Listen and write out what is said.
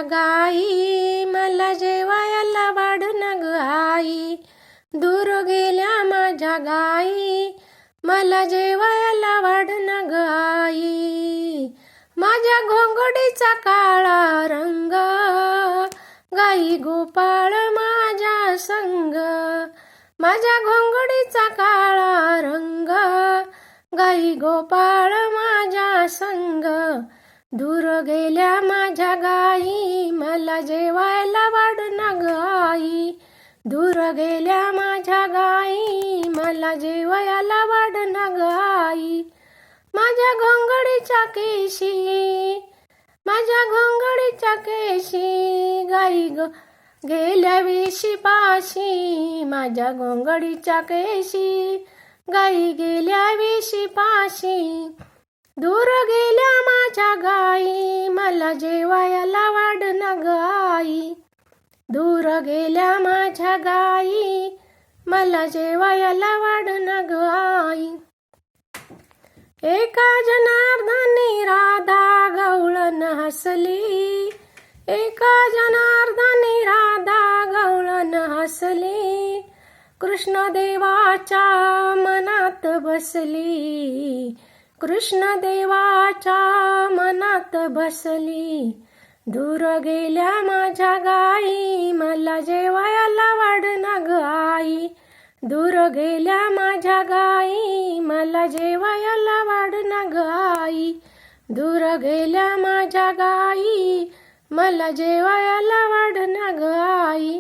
माझ्या गाई, मला जेवायला वाढन ग आई. दूर गेल्या माझ्या गाई, मला जेवायला वाढन ग आई. माझ्या घोंगडीचा काळा रंग, गाई गोपाळ माझ्या संग. माझ्या घोंगडीचा काळा रंग, गाई गोपाळ माझ्या संग. दूर गेल्या माझ्या गाई, मला जेवायला वाढन ग आई. दूर गेल्या माझ्या गाई, मला जेवायला वाढन ग आई. माझ्या घोंगडीच्या केशी, माझ्या घोंगडीच्या केशी, गाई गेल्या वेशी पाशी. माझ्या घोंगडीच्या केशी, गाई गेल्या वेशी पाशी. दूर गेल्या माझ्या गाई, मला जेवायला वाढन ग आई. दूर गेल्या माझ्या गाई, मला जेवायला वाढन ग आई. एका जनार्दनी राधा गवळण हसली, एका जनार्दनी राधा गवळण हसली. कृष्ण देवाच्या मनात बसली, कृष्ण देवाच्या मनात बसली. दूर गेल्या माझ्या गाई, मला जेवायला वाढन ग आई. दूर गेल्या माझ्या गाई, मला जेवायला वाढन ग आई. दूर गेल्या माझ्या गाई, मला जेवायला वाढन ग आई.